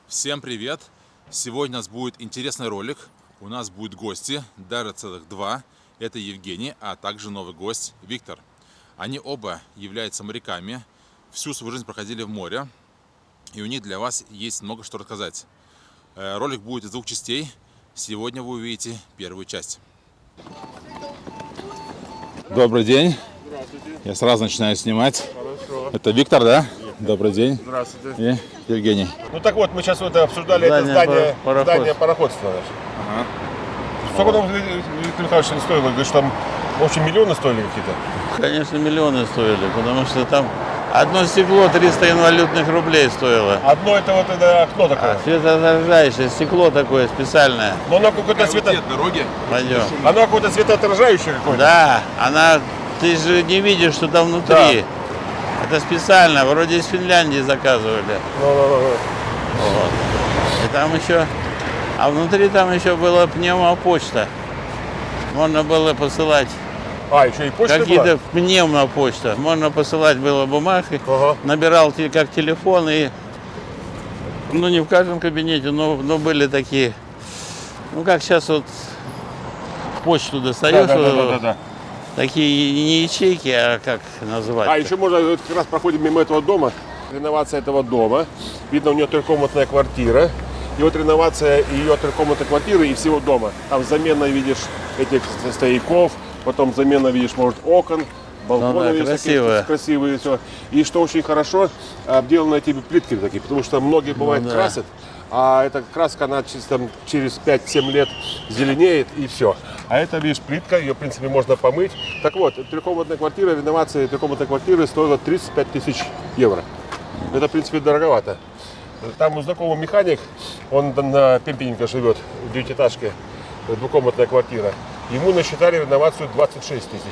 Всем привет! Сегодня у нас будет интересный ролик. У нас будут гости, даже целых два. Это Евгений, а также новый гость Виктор. Они оба являются моряками, всю свою жизнь проходили в море. И у них для вас есть много что рассказать. Ролик будет из двух частей. Сегодня вы увидите первую часть. Добрый день. Здравствуйте. Я сразу начинаю снимать. Хорошо. Это Виктор, да? Добрый день. Здравствуйте. И Евгений. Ну так вот, мы сейчас вот обсуждали это здание пароходства. Ага. Сколько там, Виктор Михайлович, стоило? Говорит, что там, в общем, миллионы стоили какие-то? Конечно, миллионы стоили, потому что там одно стекло 300 инвалютных рублей стоило. Одно это вот это окно такое. Светоотражающее стекло такое специальное. Но оно какое-то Дороги. Пойдем. Оно какое-то светоотражающее какое-то. Да, ты же не видишь, что там внутри. Да. Это специально, вроде из Финляндии заказывали. Ну. Вот. И там еще, а внутри там еще была пневмопочта. Можно было посылать А, еще и почта какие-то пневмопочта. Можно посылать было бумаги. Ага. Набирал как телефон и, ну не в каждом кабинете, но были такие, ну как сейчас вот в почту достаешь, Да. такие не ячейки, а как называть? А, еще можно, вот как раз проходим мимо этого дома. Реновация этого дома. Видно, у нее трехкомнатная квартира. И вот реновация ее трехкомнатной квартиры и всего дома. Там замена, видишь, этих стояков, потом замена, видишь, может, окон, балконы, Ну да, видишь, красивые. красивые, все. И что очень хорошо, обделаны эти плитки такие, потому что многие бывает да. красят, а эта краска, она через 5-7 лет зеленеет и все. А это, видишь, плитка, ее, в принципе, можно помыть. Так вот, трехкомнатная квартира, реновация трехкомнатной квартиры стоила 35 тысяч евро. Это, в принципе, дороговато. Там у знакомого механик, он на Пемпененко живет, в девятиэтажке, двухкомнатная квартира. Ему насчитали реновацию 26 тысяч.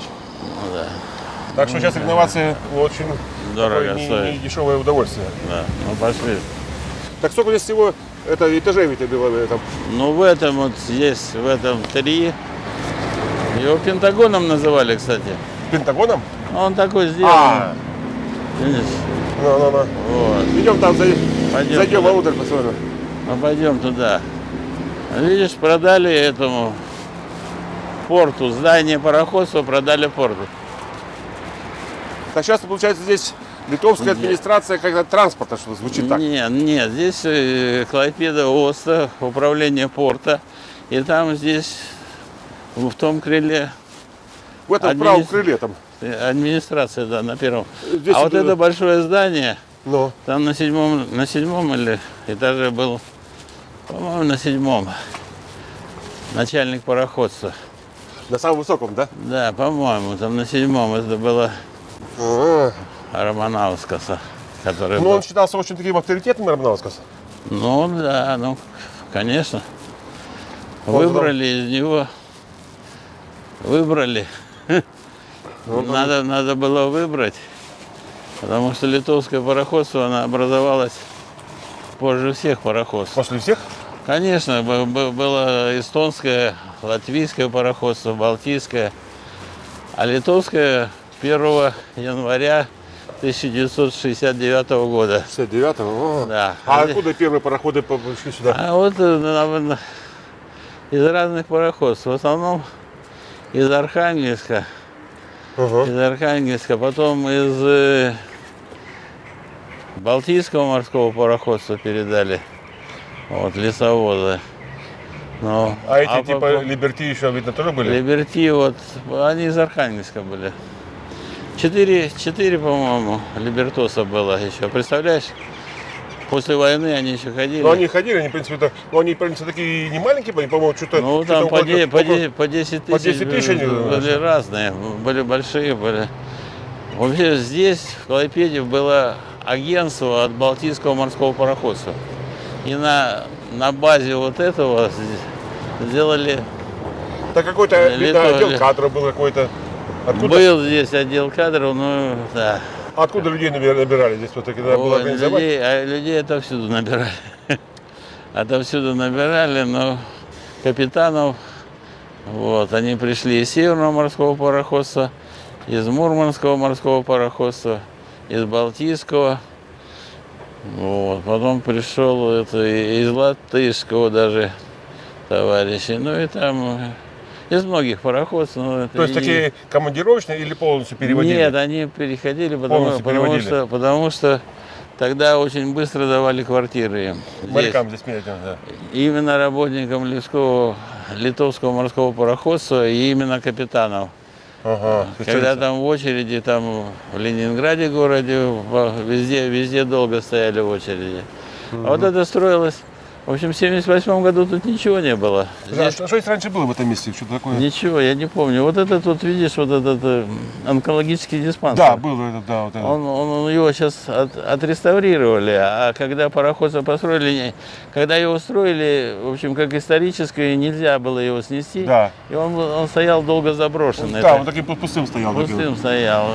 Ну да, Так что сейчас реновация очень Дорого такое стоит. не дешевое удовольствие. да, ну пошли. Так сколько здесь всего этажей ведь было там? Ну в этом вот есть, в этом 3. Его Пентагоном называли, кстати. Пентагоном? Он такой сделан. А. Видишь? Ну. Вот. Идем там, Пойдем зайдем туда. внутрь, посмотрим. Мы пойдем туда. Видишь, продали этому порту, здание пароходства продали порту. Так сейчас, получается, здесь литовская администрация как-то транспорта, что звучит так. Нет, здесь Клайпеда ОСТа, управление порта. И там здесь, в том крыле, В этом правом крыле там. администрация, да, на первом. Здесь А вот это- это большое здание, Ну. там на седьмом или этаже был, по-моему, на 7-м, начальник пароходства. На самом высоком, да? Да, по-моему, там на 7-м это было А. Романовскаса, который Ну, был. он считался очень таким авторитетным, Романовскос. Ну да, ну конечно. Он Выбрали из него. Выбрали. Ну, Надо было выбрать. Потому что литовское пароходство, оно образовалось позже всех пароходств. После всех? Конечно, было эстонское, латвийское пароходство, балтийское. А литовское 1 января 1969 года. 69-го? Да. А откуда первые пароходы пришли сюда? А вот из разных пароходств. В основном из Архангельска. Ага. Потом из Балтийского морского пароходства передали. Вот, лесовозы. Ну, А эти типа Либерти еще, видно, тоже были? Либерти, вот, они из Архангельска были. 4, по-моему, Либертоса было еще. Представляешь? После войны они еще ходили. Ну, они ходили, они, в принципе, они, в принципе, такие не маленькие были, по-моему, что-то... Ну, что-то там по около- 10 по 10 тысяч тысяч они были разные, были большие, были. Вообще здесь, в Клайпеде, было агентство от Балтийского морского пароходства. И на базе вот этого сделали... Да какой-то, видно, Литовия. отдел кадров был какой-то. Откуда, Был здесь отдел кадров, ну, да. откуда людей набирали здесь? Вот таки надо было Ой, организовать. людей отовсюду набирали. Отовсюду набирали, но капитанов, вот, они пришли из Северного морского пароходства, из Мурманского морского пароходства, из Балтийского, Вот. Потом пришел это из Латышского даже товарищи. Ну и там из многих пароходств. Но это То есть такие командировочные или полностью переводили? Нет, они переходили, Полностью переводили. потому что тогда очень быстро давали квартиры им. Морякам здесь менять, да. Именно работникам литовского морского пароходства и именно капитанов. Ага. Когда там в очереди, там в Ленинграде городе, везде долго стояли в очереди. А вот это строилось, в общем, в 1978 году тут ничего не было. Да, что здесь раньше было в этом месте? Что такое? Ничего, я не помню. Вот это тут, видишь, вот этот онкологический диспансер. Да, было это, да. Вот это. Он его сейчас отреставрировали, а когда пароходство построили, когда его строили, в общем, как историческое, нельзя было его снести. Да. И он стоял долго заброшенный. Да, он таким пустым стоял. Пустым стоял.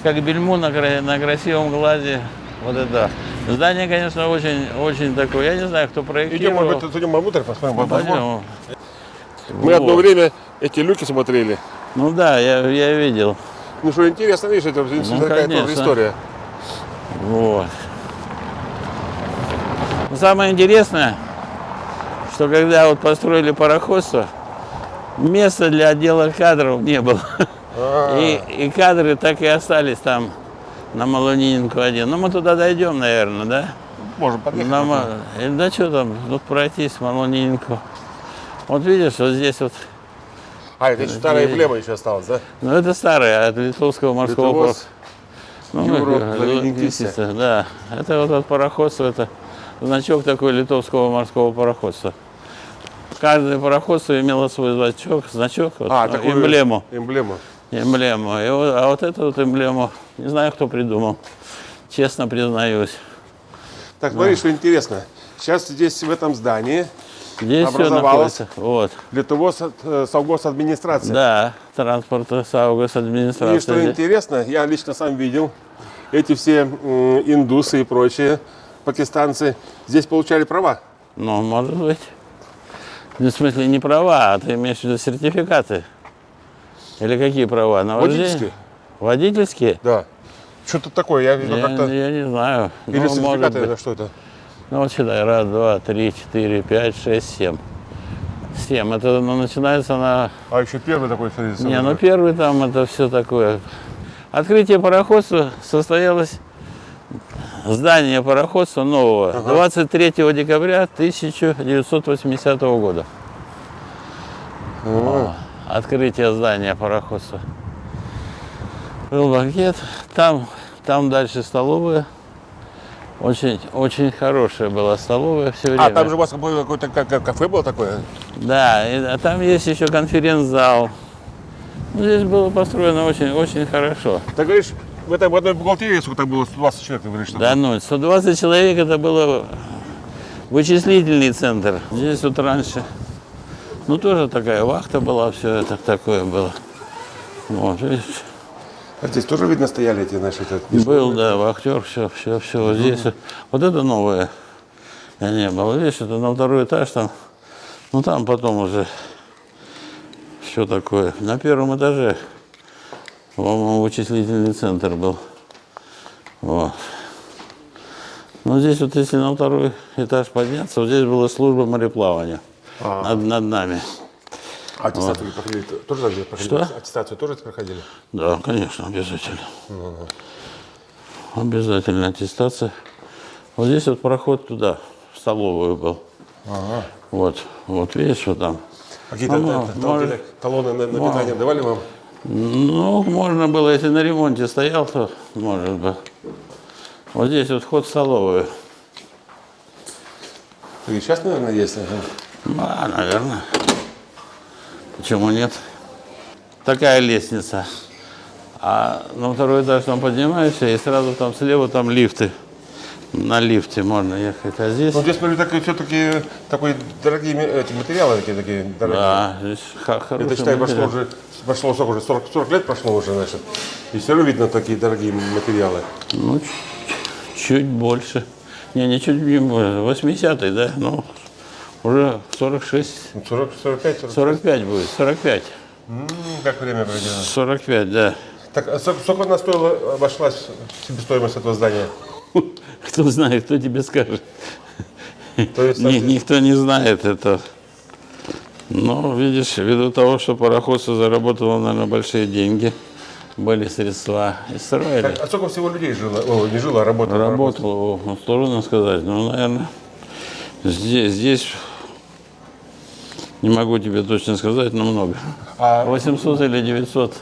Как бельму на красивом глазе. Вот это. Здание, конечно, очень такое. Я не знаю, кто проектировал. Идем вовнутрь, посмотрим. Пойдем. Мы одно время эти люки смотрели. Ну да, я видел. Ну что интересно, видишь, это такая тоже конечно. история. Вот. Но самое интересное, что когда вот построили пароходство, места для отдела кадров не было. И кадры так и остались там на Малунинку 1. Ну мы туда дойдем, наверное, да? Можем подъехать. Да что там, тут пройтись Малунинку. Вот видишь, вот здесь вот. А, это еще старая эмблема еще осталась, да? Ну это старая, от Литовского морского Литовоз, пароходства. Да, это вот от пароходства, это значок такой Литовского морского пароходства. Каждое пароходство имело свой значок, вот, такую эмблему. Эмблему. А вот эту вот эмблему, не знаю, кто придумал, честно признаюсь. Так, смотри, что интересно. Сейчас здесь, в этом здании, Здесь все образовалась находится. Вот. Литовоз совгосадминистрация. Да, транспорта, Саугас администрация. И что интересно, я лично сам видел, эти все индусы и прочие пакистанцы здесь получали права. Ну, может быть. В смысле, не права, а ты имеешь в виду сертификаты? Или какие права? На вождение? Водительские? Водительские? Да. Что-то такое, я видел как-то. Я не знаю. Или Ну, может сертификаты, быть. это что это? Ну вот считай, 1, 2, 3, 4, 5, 6, 7. 7. Это начинается на... А еще первый такой, смотрите. Не, ну первый там это все такое. Открытие пароходства состоялось, здание пароходства нового, 23 декабря 1980 года. Открытие здания пароходства. Был банкет, там дальше столовая. Очень хорошая была столовая все время. А, там же у вас какое-то кафе было такое? Да, а там есть еще конференц-зал. Ну, здесь было построено очень хорошо. Ты говоришь, в одной бухгалтерии сколько там было? 120 человек, ты говоришь, что? Да, 120 человек это было вычислительный центр. Здесь вот раньше, ну тоже такая вахта была, все это такое было. Вот, видишь. А здесь тоже, видно, стояли эти наши... Был, да, вахтер, все. Вот здесь, вот это новое. Я не был. Видишь, это на второй этаж там. Ну там потом уже все такое. На первом этаже, по-моему, вычислительный центр был. Вот. Ну здесь вот если на второй этаж подняться, вот здесь была служба мореплавания над нами. А аттестацию проходили? Тоже так проходили? Что? Аттестацию тоже проходили? Да, конечно, обязательно. Обязательно аттестация. Вот здесь вот проход туда, в столовую был. Вот видишь, вот там. Какие-то талоны на питание давали вам? Ну, можно было, если на ремонте стоял, то может быть. Вот здесь вот вход в столовую. И сейчас, наверное, есть? Да, наверное. Почему нет? Такая лестница. А на второй этаж там поднимаешься, и сразу там слева там лифты. На лифте можно ехать. А здесь... Ну, здесь, смотрю, все-таки такие дорогие эти материалы, такие дорогие. Да, здесь хороший Это, считай, материал. прошло сколько уже, 40 лет прошло уже, значит. И все равно видно такие дорогие материалы. Ну, чуть больше. Не чуть не больше. 80-й, да? Ну, уже 46. 45 будет, 45. Как время проведено. 45, да. Так, а сколько она обошлась себестоимость этого здания? Кто знает, кто тебе скажет. То есть, Никто не знает это. Но, видишь, ввиду того, что пароходство заработало, наверное, большие деньги, были средства и строили. а сколько всего людей жило? О, не жило, а работало? Работало, сложно сказать. Ну, наверное, здесь не могу тебе точно сказать, но много. 800 или 900.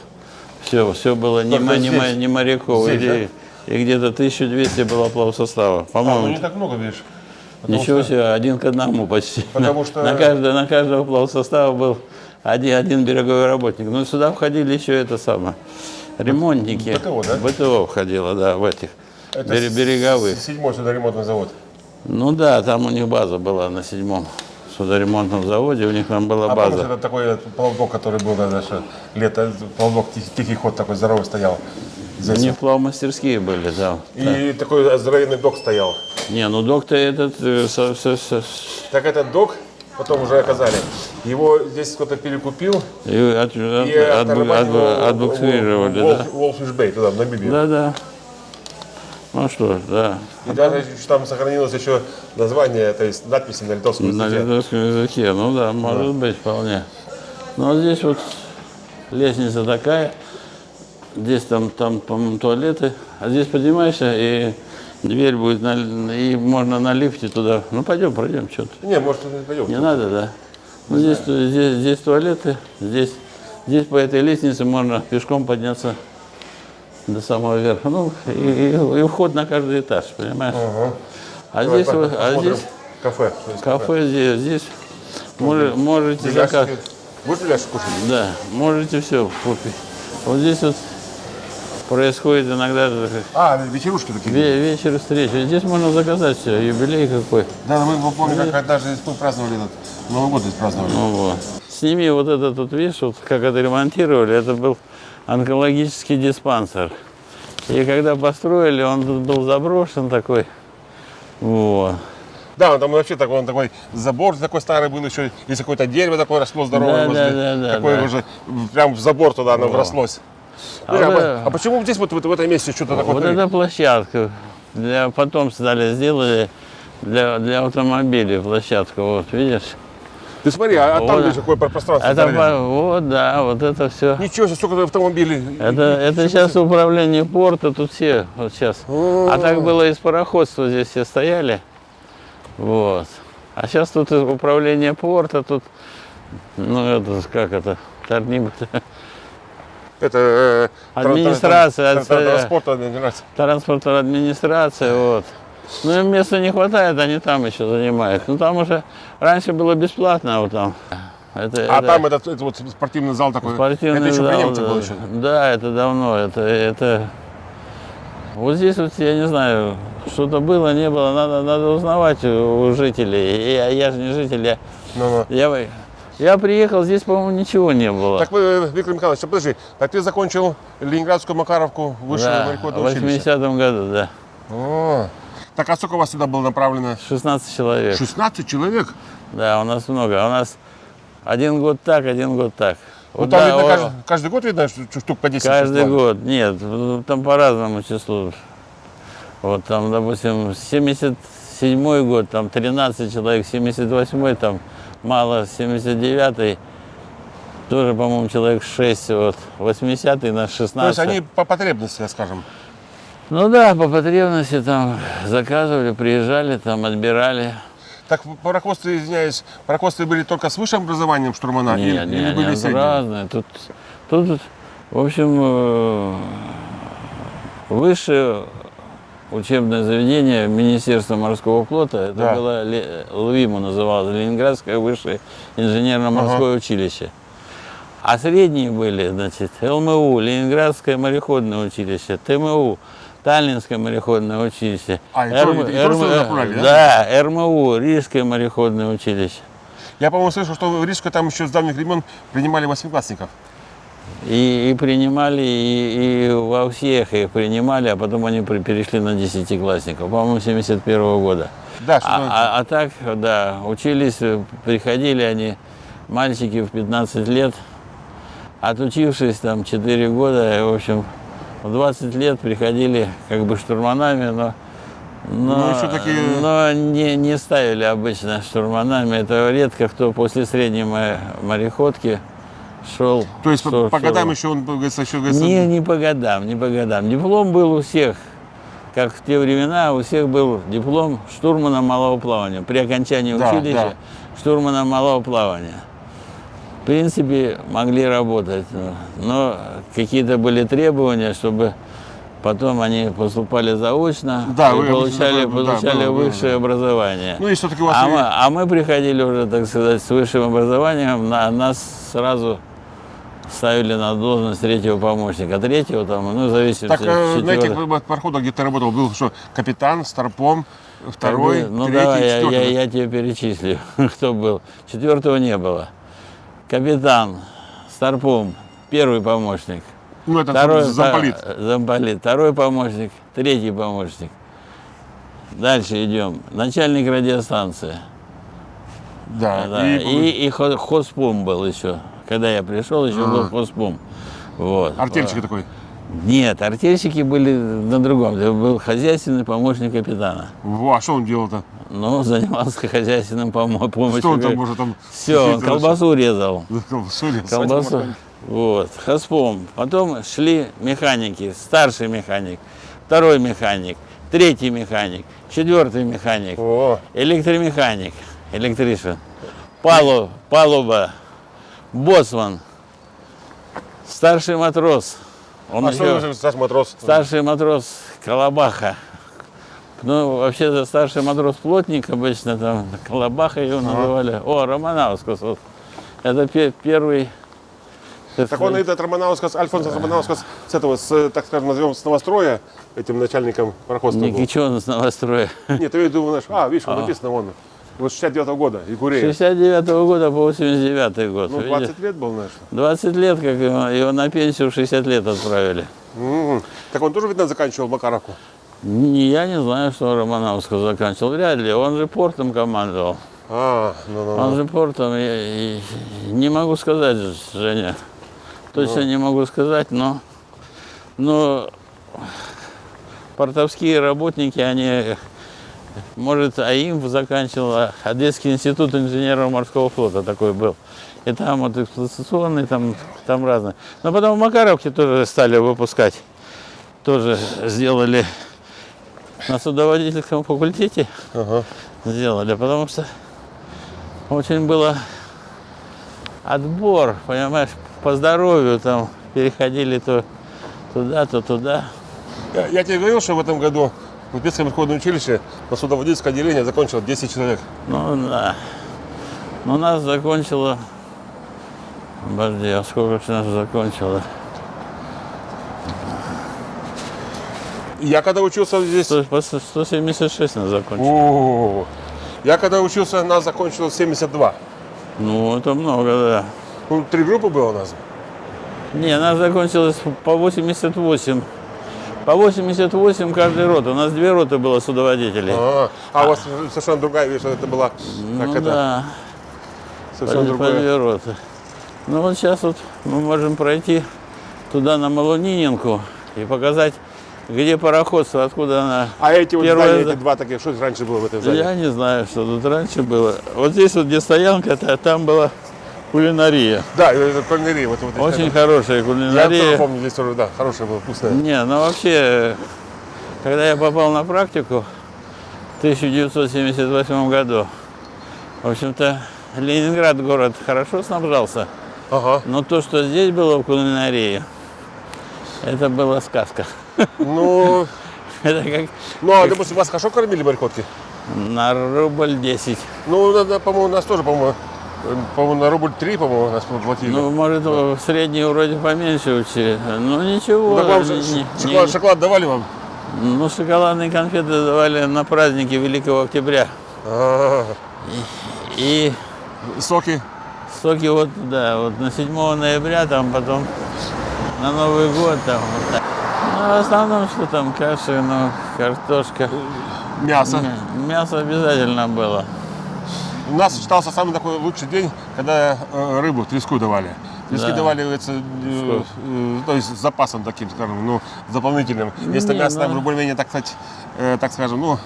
Все было не моряков. Здесь, И где-то 1200 было плавсостава. Ну По-моему, не так много, видишь. ничего себе, 1 к 1 почти. Потому что- на каждого плавсостава был один береговой работник. Но сюда входили еще это самое. Ремонтники. БТО, да? БТО входило, да, в этих береговых. 7-й судоремонтный завод. Ну да, там у них база была на 7-м судоремонтном заводе, у них там была А помнишь, база. это такой плавдок, который был наше лето, плавдок тихий ход такой здоровый стоял. У Здесь. них плавмастерские были, да. И такой здоровенный док стоял. Не, ну док-то этот... Так этот док потом уже оказали. Его здесь кто-то перекупил и отбуксировали, да. Wolfish Bay, туда, в Намибию. Да. Ну что ж, да. И даже там сохранилось еще название, то есть надписи на литовском На языке. литовском языке, ну да, может быть, вполне. Но здесь вот лестница такая, здесь там по-моему, туалеты, а здесь поднимаешься, и дверь будет, и можно на лифте туда. Ну, пойдем, пройдем что-то. Не, может, не пойдем. Не надо, да. Ну, здесь туалеты, здесь по этой лестнице можно пешком подняться до самого верха. Ну, и вход на каждый этаж, понимаешь? А Давай, здесь, посмотрим. Кафе. Что есть кафе здесь можете Беляшки. заказать. Будешь беляшки кушать? Да, можете все купить. Вот здесь вот происходит иногда вечерушки такие. вечер встречи. Здесь можно заказать все, юбилей какой. Да, мы помним, как даже здесь мы праздновали этот Новый год здесь праздновали. Ну вот. Сними вот этот вот, видишь, вот как это ремонтировали, это был онкологический диспансер. И когда построили, он тут был заброшен такой. Вот. Да, там вообще он такой забор такой старый был еще, есть какое-то дерево такое росло здоровое возле. Такое уже прям в забор туда оно врослось. А почему здесь вот в этом месте что-то такое? Вот эта площадка. Потом сделали для автомобилей площадку, вот видишь. Ты смотри, а там здесь какое пространство? Вот, да, вот это все. Ничего себе, сколько автомобилей. Это сейчас управление порта, тут все, вот сейчас. А так было из пароходства, здесь все стояли. Вот. А сейчас тут управление порта, тут, ну это, как это, Это администрация, транспортная администрация. администрация, вот. Ну им места не хватает, они там еще занимают. Ну там уже раньше было бесплатно, а вот там. Там этот вот спортивный зал такой. Спортивный это еще зал, при немцах был еще. Да, это давно. Это вот здесь вот я не знаю, что-то было, не было. Надо узнавать у жителей. Я же не житель, я приехал, здесь, по-моему, ничего не было. Так, Виктор Михайлович, подожди, так ты закончил Ленинградскую Макаровку высшее мореходное училище? В 80-м году, да. Так, а сколько у вас сюда было направлено? 16 человек. 16 человек? Да, у нас много. У нас один год так, один год так. Ну, Вот, там, да, видно, каждый год, видно, что штук по 10. каждый год. Нет, там по разному числу. Вот там, допустим, 77-й год, там 13 человек, 78-й, там мало, 79-й, тоже, по-моему, человек 6, вот, 80-й на 16. То есть они по потребности, скажем. Ну да, по потребности там заказывали, приезжали, там отбирали. Так пароходстве, извиняюсь, пароходстве были только с высшим образованием штурмана или были средние? Разные. Тут, в общем, высшее учебное заведение Министерства морского флота, это было ЛВИМУ называлось, Ленинградское высшее инженерно-морское училище. А средние были, значит, ЛМУ, Ленинградское мореходное училище, ТМУ, Таллинское мореходное училище. Да, РМУ, Рижское мореходное училище. Я, по-моему, слышал, что в Рижске там еще с давних времен принимали восьмиклассников. И принимали, и во всех их принимали, а потом они перешли на десятиклассников, по-моему, 71-го года. Да, а так, да, учились, приходили они, мальчики в 15 лет, отучившись там 4 года, в общем, в 20 лет приходили как бы штурманами, но Но, все-таки... но не ставили обычно штурманами. Это редко кто после средней мореходки шел. То есть по годам еще он, говорится, еще... Говорится... Не по годам, не по годам. Диплом был у всех. Как в те времена у всех был диплом штурмана малого плавания. При окончании училища штурмана малого плавания. В принципе, могли работать. Но какие-то были требования, чтобы потом они поступали заочно и получали высшее образование. Ну и все-таки у вас... А мы приходили уже, так сказать, с высшим образованием, нас сразу ставили на должность третьего помощника. Третьего там, ну, зависит от Так, на этих пароходах, где ты работал, был что, капитан, старпом, второй, ну, третий, давай, четвертый? я тебе перечислю, кто был. Четвертого не было. Капитан, старпом, первый помощник. Ну, это Второй, замполит. Замполит. Второй помощник, третий помощник. Дальше идем. Начальник радиостанции. Да. Да. И хозпом был еще. Когда я пришел, еще был хозпом. Вот. Артельщик такой. Нет, артельщики были на другом. Это был хозяйственный помощник капитана. Во, а что он делал-то? Ну, занимался хозяйственным помощью. Что он там может там... Все, он колбасу резал. Колбасу резал. Колбасу. Вот, хозпом. Потом шли механики. Старший механик, второй механик, третий механик, четвертый механик, электромеханик, электришин, палуба, боцман, старший матрос. Он что старший матрос? Старший матрос Колобаха. Ну, вообще-то старший матрос плотник обычно, там Колобаха его называли. О, Романаускас. Вот. Это первый. Так он этот Романаускас, Альфонс Романаускас с этого, так скажем, назовем, с новостроя, этим начальником пароходства был. Ничего он с новостроя. Нет, я думаю, видишь, написано вон. Вот 69-го года, Икурея. 69-го года по 89-й год. Ну, 20 лет был, знаешь. 20 лет, как его на пенсию в 60 лет отправили. Так он тоже, видно, заканчивал Макаровку? Я не знаю, что Романовского заканчивал. Вряд ли. Он же портом командовал. Он же портом. И не могу сказать, Женя. Точно не могу сказать, но портовские работники, они, может, АИМ заканчивал, Одесский институт инженеров морского флота такой был. И там вот эксплуатационный, там разные. Но потом в Макаровке тоже стали выпускать. Тоже сделали на судоводительском факультете. Сделали, потому что очень было отбор, понимаешь, по здоровью там переходили то туда, то туда. Я тебе говорил, что в этом году в Купецком морском училище на судоводительское отделение закончило 10 человек. Ну да. Но нас закончило. Подожди, а сколько же нас закончило? Я когда учился здесь... 176 нас закончило. Я когда учился, нас закончилось 72. Ну, это много, да. Ну, 3 группы было у нас. Не, нас закончилось по 88. По 88 каждый рот. У нас 2 роты было судоводителей. У вас совершенно другая вещь, это была... Да. Совершенно По 2 роты. Ну вот сейчас вот мы можем пройти туда на Малуниненку и показать, где пароходство, откуда она... А эти вот здания, эти два такие, что раньше было в этом здании? Я не знаю, что тут раньше было. Вот здесь вот, где стоянка, там была кулинария. Да, это кулинария. Вот очень хорошая кулинария. Я тоже помню, здесь тоже, да, хорошая была, вкусная. Не, ну вообще, когда я попал на практику в 1978 году, в общем-то, Ленинград город хорошо снабжался. Но то, что здесь было в кулинарии, это была сказка. Ну, это как... Ну, а, допустим, вас хорошо кормили мореходки? На рубль 10. Ну, по-моему, нас тоже, по-моему, на рубль 3, по-моему, нас платили. Ну, может, в средней вроде поменьше учили. Ну, ничего. Ну, так вам шоколад давали вам? Ну, шоколадные конфеты давали на праздники Великого Октября. И соки? Соки вот, да, вот на 7 ноября, там потом на Новый год, там вот так. Ну, в основном, что там, каши, ну, картошка. Мясо? Мясо обязательно было. У нас считался самый такой лучший день, когда рыбу, треску давали. Если Да. давали, говорится, то есть с запасом таким, скажем, ну, дополнительным. Если Не, мясо там ну. уже более-менее, так сказать, так скажем, ну,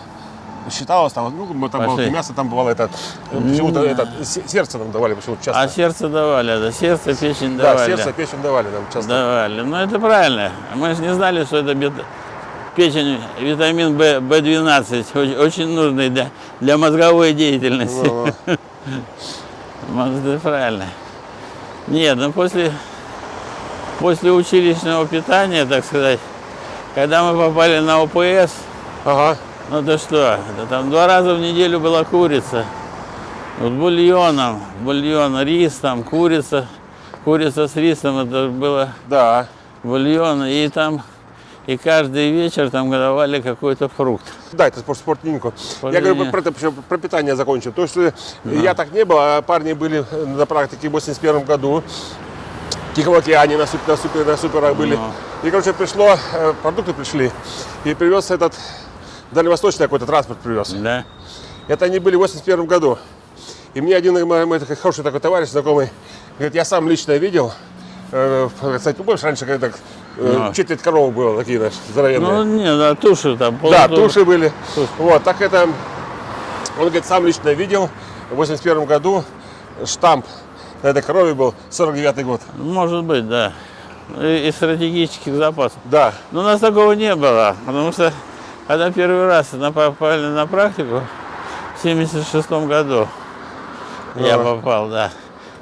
считалось, там, ну, там было Пошли. мясо, там бывало это, почему-то это, сердце нам давали почему-то часто. А сердце давали, да, сердце, печень Да, давали. сердце, печень давали нам часто. Давали. Но это правильно. Мы же не знали, что это печень, витамин В12, очень нужный для мозговой деятельности. Ну, Это правильно. Нет, ну после училищного питания, так сказать, когда мы попали на ОПС, ага. ну то что, это там 2 раза в неделю была курица. Вот бульон, рис, там курица с рисом, это было Да. бульон, и там, и каждый вечер там давали какой-то фрукт. Да, это спортивнику. Я Спортивник. говорю про питание закончил. То, что я так не был, а парни были на практике в 81 году. В Тихом океане на суперах были. И, короче, продукты пришли. И привез этот дальневосточный какой-то транспорт привез. Да? Это они были в 81 году. И мне один мой такой хороший такой товарищ, знакомый, говорит, я сам лично видел. Кстати, помнишь, раньше когда так четверть коровы было, такие, знаешь, здоровенные. Ну, нет, да, туши там. Да, туши были. Вот, так это, он говорит, сам лично видел, в 81 году штамп на этой корове был 49-й год. Может быть, да. И стратегических запасов. Да. Но у нас такого не было, потому что когда первый раз попали на практику, в 76 году я попал, да.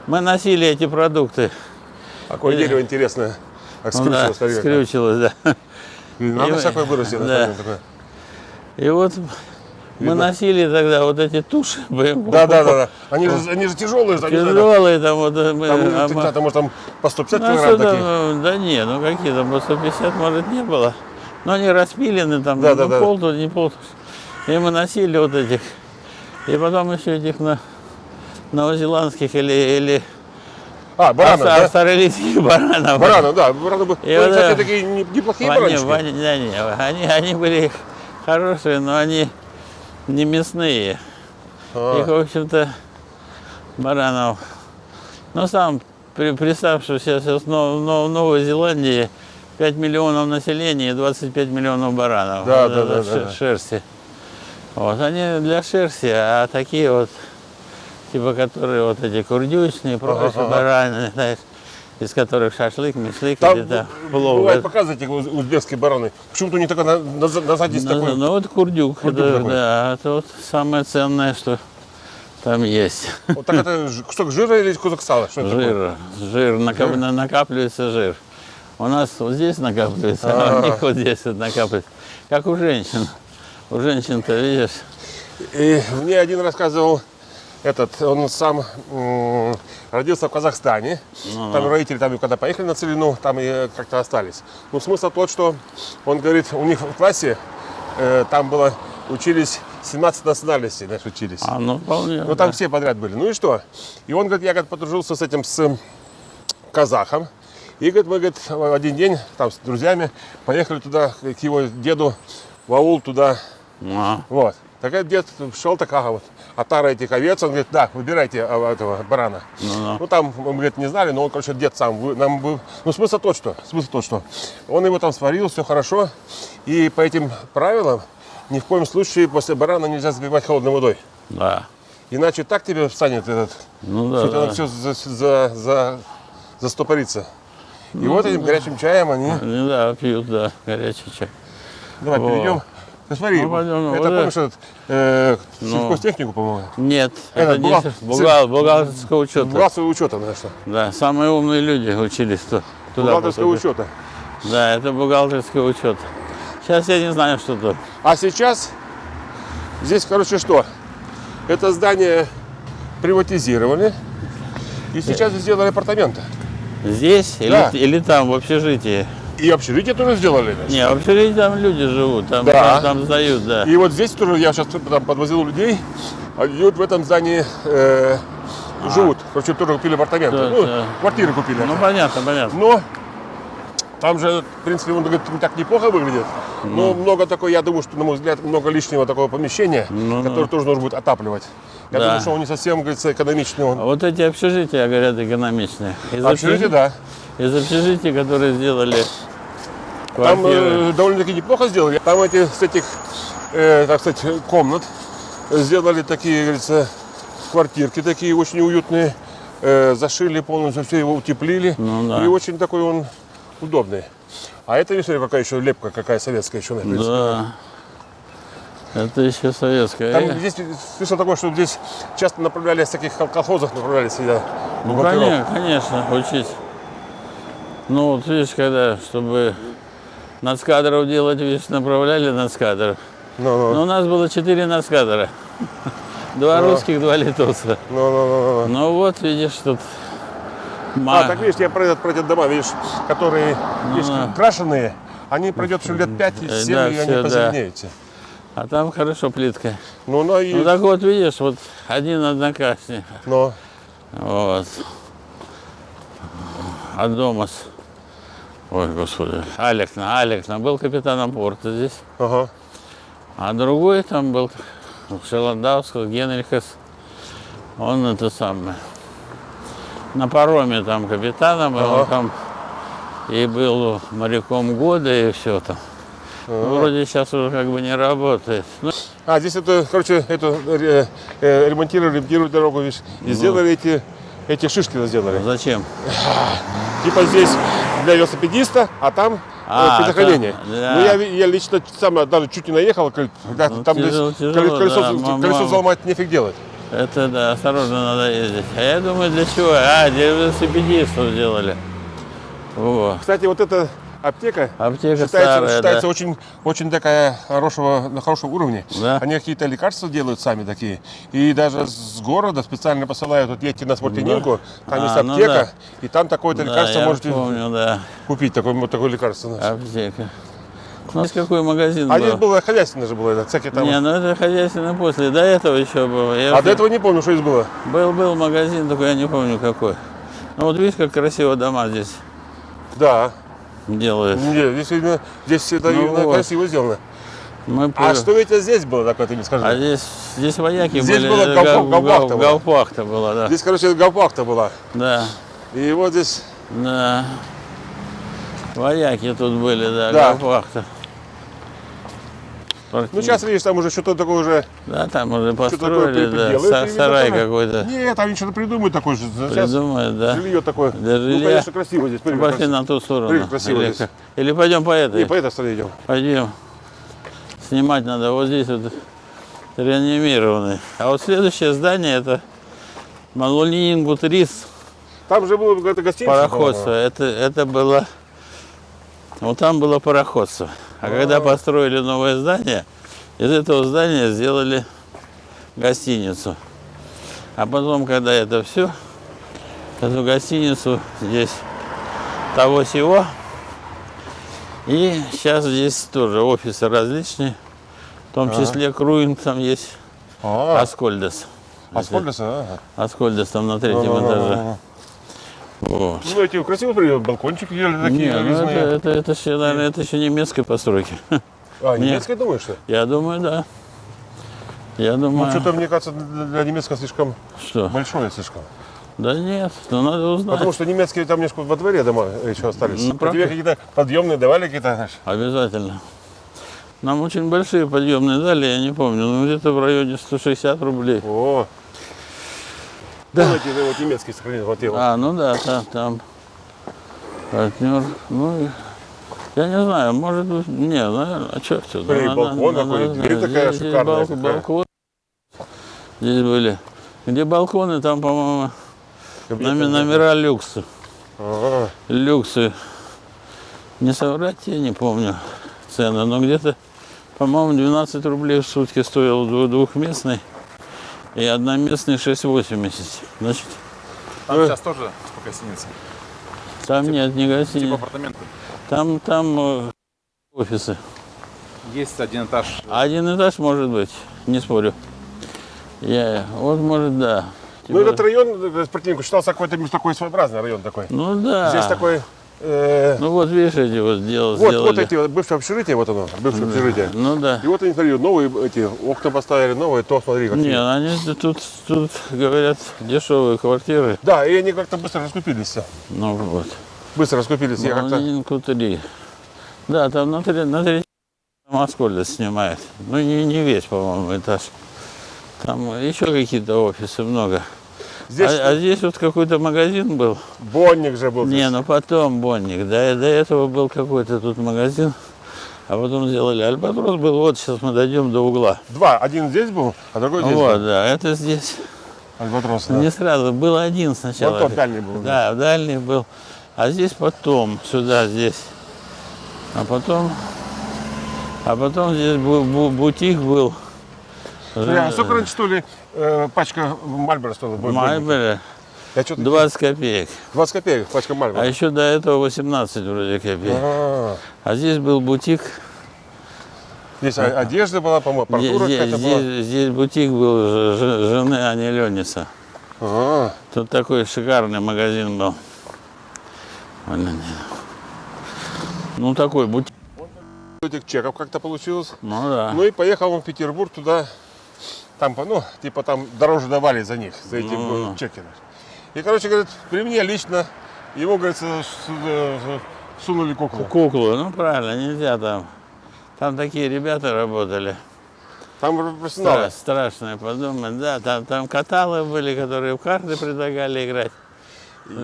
Мы носили эти продукты. Какое дерево интересное. Так Ну да, скрючилось, смотри, как. скрючилось, да. Надо И- всякое вырастить. да. И вот мы носили тогда вот эти туши. Да. Они же тяжелые. Тяжелые там вот. Там, может, там по 150 Ну, килограмм что-то, такие. да не, ну какие там, по 150, может, не было. Но они распилены там, Да, ну, да. пол тут, не пол. И мы носили вот этих. И потом еще этих новозеландских или Баранов, да? австралийских баранов. Баранов, да. Баранов, ну, И вот, кстати, такие неплохие баранчики. Они были хорошие, но они не мясные. Их, в общем-то, баранов. Ну, сам представь, что сейчас в Новой Зеландии 5 миллионов населения и 25 миллионов баранов. Да, Вот да, это да. шерсти. Вот, они для шерсти, а такие вот, типа, которые вот эти курдючные, прочие бараны, знаешь, из которых шашлык, мишлык, Там или там плов. бывает, показывайте узбекские бараны. Почему-то у них только на сзади есть такой. Ну вот курдюк, Курдюк это, такой. да, это вот самое ценное, что там есть. Вот так это кусок жира или кусок сала? Что это такое? Жир, накапливается жир. У нас вот здесь накапливается, а у них вот здесь вот накапливается. Как у женщин. У женщин-то, видишь, И мне один рассказывал, он сам родился в Казахстане. Там родители, там, когда поехали на Целину, там и как-то остались. Ну, смысл тот, что он говорит, у них в классе там учились 17 национальностей, знаешь, учились. ну вполне. Ну, там да. все подряд были. Ну и что? И он говорит, я подружился с казахом. И говорит, мы в один день там с друзьями поехали туда, к его деду, в аул туда. Вот. Так этот дед шел такая вот, отара этих овец, он говорит, да, выбирайте этого барана. Ну там, мы, говорит, не знали, но он, короче, дед сам, ну смысл тот, что он его там сварил, все хорошо, и по этим правилам ни в коем случае после барана нельзя забивать холодной водой. Да. Иначе так тебе встанет Ну да. что да. оно все застопорится. И вот этим горячим чаем они... Они, да, пьют, да, горячий чай. Давай Во. перейдем. Ты смотри, Ну, пойдем, это вот помнишь этот сельхозтехнику, по-моему? Нет, Это это бухгалтерского учета. Бухгалтерского учета, конечно. Да, самые умные люди учились туда. Бухгалтерского поступить. учета. Да, это бухгалтерский учет. Сейчас я не знаю, что тут. А сейчас здесь, короче, что? Это здание приватизировали. И сейчас сделали апартаменты. Здесь Да. или там, в общежитии? И общежитие тоже сделали. значит. Не, в общежитии там люди живут, там, Да. там сдают, да. И вот здесь тоже, я сейчас там подвозил людей, и вот в этом здании живут. Короче, тоже купили апартаменты. Да, Ну, да. квартиры купили. Ну, понятно. Но там же, в принципе, он говорит, так неплохо выглядит. Но много такой, я думаю, что, на мой взгляд, много лишнего такого помещения, которое тоже нужно будет отапливать. Я Да. думаю, что он не совсем, говорится, экономичный. Он. А вот эти общежития, говорят, экономичные. Общежитие, да. Из общежитий, которые сделали Там квартиры. довольно-таки неплохо сделали. Там эти с этих, так сказать, комнат сделали такие, говорится, квартирки такие очень уютные. Зашили полностью, все его утеплили. Ну да. И очень такой он удобный. А это, видишь, какая еще лепка, какая советская еще написана. Да. Это еще советская. Там здесь слышал такое, что здесь часто направлялись, в таких колхозах направлялись сюда. Ну, бухгалтеров. конечно, учить. Ну, вот видишь, когда, чтобы нацкадров делать, видишь, направляли нацкадров. Ну. Но у нас было 4 нацкадра. 2 русских, 2 литовца. Ну. Ну вот, видишь, тут... А, так видишь, я про эти дома, видишь, которые видишь, да. крашеные, они пройдет еще лет 5-7, Да, и всё, они да. позеленеют. А там хорошо плитка. Ну, и... Ну так вот, видишь, вот один одноклассник. Ну, Вот. От дома с... Ой, господи. Алексна был капитаном порта здесь. ага. А другой там был Шеландаускас, Генрихас. Он это самое. На пароме там капитаном, и он там и был моряком года, и все там. Ну, вроде сейчас уже как бы не работает. Ну, А, здесь это, короче, ремонтировали дорогу, видишь, и сделали эти шишки сделали. зачем? Типа здесь для велосипедиста, а там предохранение. там, да. Ну, я лично сам даже чуть не наехал, когда Ну, там тяжело, здесь тяжело, колесо, да, колесо взломать нефиг делать. Это да, осторожно надо ездить. А я думаю, для чего? Для велосипедистов сделали. Во. Кстати, вот эта аптека, Аптека старая, считается да. очень такая на хорошем уровне. Да. Они какие-то лекарства делают сами такие. И даже с города специально посылают, вот едьте на Спортининку, там есть ну аптека, да. и там такое-то Да, лекарство я можете помню, да. купить, такое лекарство. Аптека. У нас какой магазин А был? здесь было хозяйственное же было, это всякие там. Не, ну это хозяйственное после. До этого еще было. А до этого не помню, что здесь было. Был магазин, только я не помню какой. Ну вот видишь, как красиво дома здесь Да. делают. Нет, здесь это Ну именно вот. красиво сделано. Мы А по- что ведь здесь было такое, ты мне скажи? А здесь вояки Здесь были. была гауптвахта была. Гауптвахта была, да. Здесь, короче, гауптвахта была. Да, И вот здесь, да. Вояки тут были, да, Да. гауптвахта. ну сейчас видишь, там уже что-то такое уже, Да, там уже что-то построили, да, делают, и сарай видно, какой-то. Нет, там что-то придумают такое же. Сейчас Придумают, да. жилье такое. Для Ну, жилья. конечно, красиво здесь. Смотри, как Пошли красиво. на ту сторону. Смотри, красиво Или, здесь. или пойдем по этой. И по этой стороне идем. Пойдем. Снимать надо вот здесь вот реанимированный. А вот следующее здание это Малолингутрис Там же было какое-то гостиница. пароходство. Это было. Вот там было пароходство. А когда построили новое здание, из этого здания сделали гостиницу. А потом, когда это все, эту гостиницу здесь того-сего. И сейчас здесь тоже офисы различные. В том числе Круинг там есть. по-моему. Аскольдес. Аскольдеса, ага. Аскольдес там на 3-м этаже. Вот. Ну, эти красивые балкончики делали такие Не, ну резные. это еще, наверное, это еще немецкой постройки. А, немецкое думаешь, что? Я думаю, да. Я думаю, Ну, что-то, мне кажется, для немецкого слишком что? большое слишком. Да нет, ну надо узнать. Потому что немецкие там немножко во дворе дома еще остались. Ну, А правда. тебе какие-то подъемные давали какие-то, знаешь? Обязательно. Нам очень большие подъемные дали, я не помню, ну где-то в районе 160 рублей. О, Да. вот эти вот немецкие сохранили, вот его. А, ну да, там партнер. Ну, я не знаю, может быть, не, наверное, а что все? Смотри, балкон такой, дверь такая шикарная такая. Балкон. Здесь были. Где балконы, там, по-моему, номера люксы. Ага. Люксы. Не соврать, я не помню цены, но где-то, по-моему, 12 рублей в сутки стоил двухместный. И одноместный 6,80. Значит, Там сейчас тоже типа гостиница. там нет ни Типа гостиниц. апартаменты. Там офисы. Есть один этаж. Один этаж может быть, не спорю. Вот может, да. Ну, Типа- этот район, спортивник, считался какой-то такой своеобразный район такой. Ну да. Здесь такой Ну вот видишь, эти вот сделали. вот эти вот бывшее общежитие, вот оно, бывшее общежитие. Ну да. И вот они, смотри, новые эти окна поставили, новые, то смотри, какие. Не, они тут говорят, дешевые квартиры. Да, и они как-то быстро раскупились все. Ну вот. Быстро раскупились. Я Ну, как-то... они кутри. Да, там на третьем Аскольда снимает. Ну не весь, по-моему, этаж. Там еще какие-то офисы много. Здесь А здесь вот какой-то магазин был. Бонник же был. Не, ну потом Бонник. До этого был какой-то тут магазин. А потом сделали Альбатрос был. Вот сейчас мы дойдем до угла. Два. Один здесь был, а другой здесь Вот, был. да, это здесь. Альбатрос, да. Не сразу, был один сначала. Вот тот дальний был. Да, дальний был. А здесь потом, сюда, здесь. А потом здесь бутик был. А сколько раньше, что ли, пачка Мальборо стоила? Мальборо Я что-то... 20 копеек. 20 копеек, пачка А Мальборо. еще до этого 18 вроде копеек. А здесь был бутик. Здесь одежда была, по-моему, аппаратура какая-то была. Здесь бутик был жены Ани Лениса. Тут такой шикарный магазин был. Ну такой бутик. Этих чеков как-то получилось. Ну да. Ну и поехал он в Петербург туда. Там, ну, типа там дороже давали за них, за эти чеки. И, короче, говорит, при мне лично ему, говорится, сунули куклу. Куклу, ну правильно, нельзя там. Там такие ребята работали. Там профессионалы. Страшное подумать, да. Там каталы были, которые в карты предлагали играть.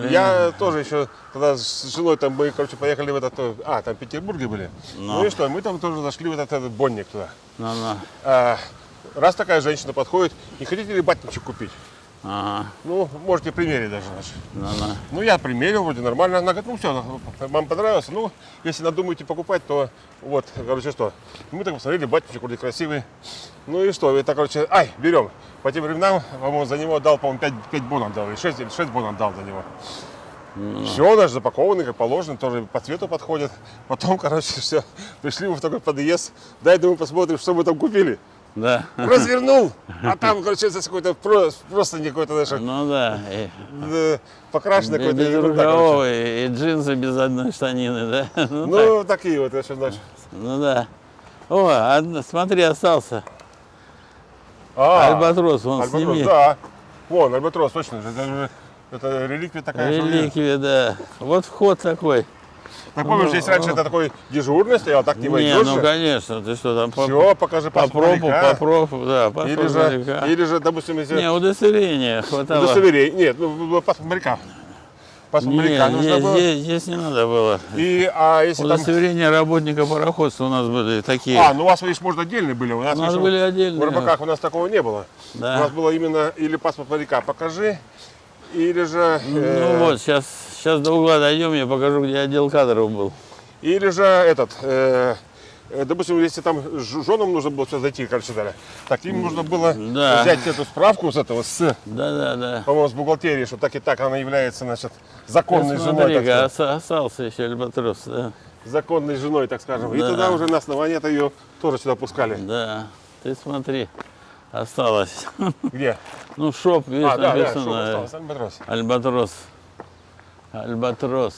Я тоже еще тогда с женой там мы, короче, поехали в этот, там в Петербурге были. Ну и что, мы там тоже зашли в этот Бонник туда. Раз такая женщина подходит, не хотите ли батничек купить? Ага. Ну, можете примерить даже. Ну. Ну, я примерил, вроде нормально. Она говорит, ну все, вам понравилось. Ну, если надумаете покупать, то вот, короче, что. Мы так посмотрели, батничек вроде красивый. Ну и что, это, короче, берем. По тем временам, по-моему, за него дал, по-моему, 5 бон отдал, или 6 бон отдал за него. Все, даже запакованный, как положено, тоже по цвету подходит. Потом, короче, все, пришли мы в такой подъезд. Дай, думаю, посмотрим, что мы там купили. Да. Развернул, а там, короче, какой-то просто какой-то, знаешь, ну да. покрашенный какой-то. Безрукавовый, и джинсы без одной штанины, да? Ну, такие вот, еще, знаешь. Ну да. О, смотри, остался. Альбатрос, вон, сними. Да, вон, Альбатрос, точно. Это реликвия такая. Реликвия, да. Вот вход такой. Так помнишь, здесь раньше это такой дежурный стоял, так не войдешь. Ну конечно, ты что там все, покажи паспорт. По пропу, да, паспорт. Или же, допустим, если... Не, удостоверение хватало. Удостоверение, нет, ну, паспорт моряка. Паспорт моряка нужно было. Здесь не надо было. Если удостоверение работника пароходства у нас были такие. Ну у вас, видишь, может, отдельные были. У нас были отдельные. В рыбаках у нас такого не было. Да. У нас было именно или паспорт моряка покажи, или же... Ну вот, сейчас до угла дойдем, я покажу, где отдел кадров был. Или же допустим, если там женам нужно было все зайти, короче, так им нужно было взять эту справку с этого, по-моему, с бухгалтерии, что так и так она является, значит, законной женой. Остался еще Альбатрос, да. Законной женой, так скажем. И тогда уже на основании ее тоже сюда пускали. Да, ты смотри, осталось. Где? Ну, шоп, видишь, написано. Шоп осталось, Альбатрос. Альбатрос.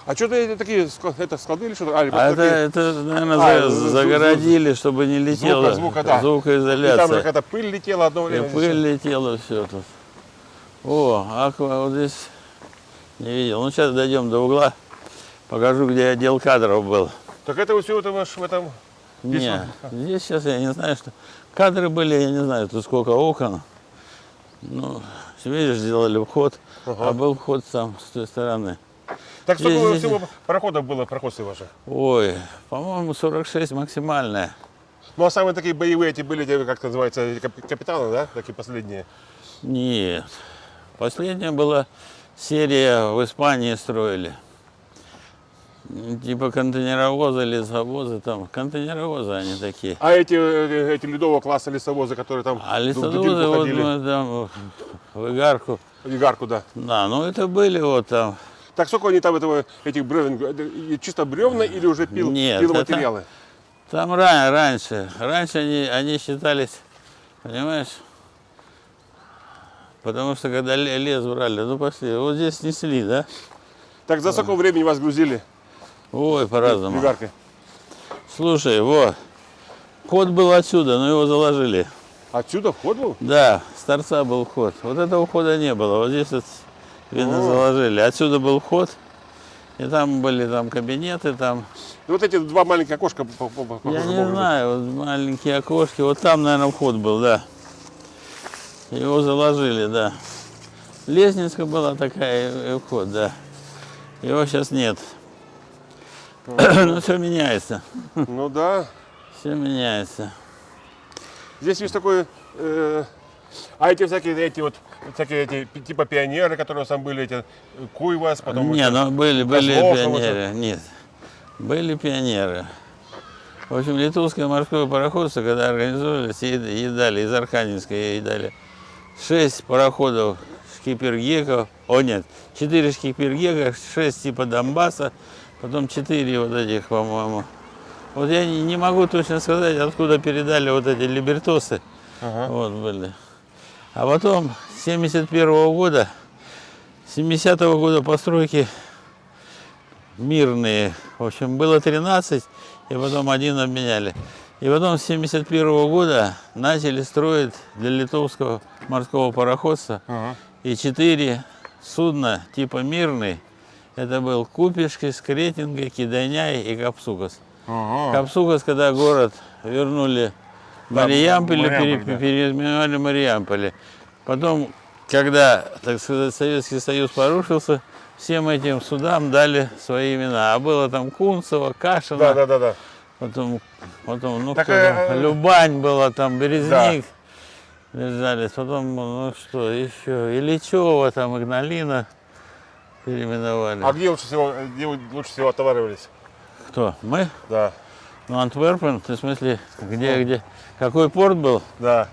А что-то эти такие склады или что-то? Это, наверное, загородили, чтобы не летело. Звукоизоляция. И там же какая-то пыль летела одно время. Пыль летела, все тут. О, аква вот здесь не видел. Ну, сейчас дойдем до угла. Покажу, где отдел кадров был. Так это вот все это в этом... Нет, здесь сейчас я не знаю, что... Кадры были, я не знаю, тут сколько окон. Ну, видишь, сделали вход, а был вход там с той стороны. Так сколько всего пароходов было, пароходцы ваши? Ой, по-моему, 46 максимальная. Ну, а самые такие боевые эти были, как называется, капитаны, да? Такие последние? Нет. Последняя была серия в Испании строили. Типа контейнеровозы, лесовозы, там, контейнеровозы они такие. А эти ледового класса лесовозы, которые там лесовозы вот мы там в Игарку. В Игарку, да. Да, ну это были вот там. Так сколько они там этих бревен, чисто бревна или уже пиломатериалы? Там раньше они считались, понимаешь, потому что когда лес брали, ну пошли, вот здесь снесли, да? Так за сколько времени вас грузили Ой, по-разному. бигаркой? Слушай, вот, вход был отсюда, но его заложили. Отсюда вход был? Да, с торца был вход. Вот этого входа не было. Вот здесь вот, видно, заложили. Отсюда был вход. И там были там кабинеты, там. И вот эти два маленьких окошка. Я не знаю, вот маленькие окошки. Вот там, наверное, вход был, да. Его заложили, да. Лестница была такая, и вход, да. Его сейчас нет. Ну, все меняется. Ну да. Все меняется. Здесь есть такой... а эти всякие эти типа пионеры, которые у нас там были, эти Куйвас, потом... Не, ну были Козлов, пионеры. Нет, были пионеры. В общем, литовское морское пароходство, когда организовывались, едали из Архангельска, едали 6 пароходов шкипергеков, 4 шкипергека, 6 типа Донбасса, потом 4 вот этих, по-моему. Вот я не могу точно сказать, откуда передали вот эти либертосы. Вот были. А потом, с 71-го года, 70-го года постройки мирные. В общем, было 13, и потом один обменяли. И потом с 71-го года начали строить для литовского морского пароходства. И 4 судна типа мирный. Это был Купишкис, Кретинга, Киданяй и Капсукас. Капсукас, когда город вернули Мариамполе, переименовали Мариамполе. Потом, когда, так сказать, Советский Союз порушился, всем этим судам дали свои имена. А было там Кунцево, Кашино, Да. потом ну, Так, кто там, Любань была, там Березник, лежали. Потом, ну что, еще, Ильичева, там Игналина переименовали. А где лучше всего отоваривались? Кто? Мы? Да. Ну, Антверпен, ты в смысле, где? Какой порт был? Да.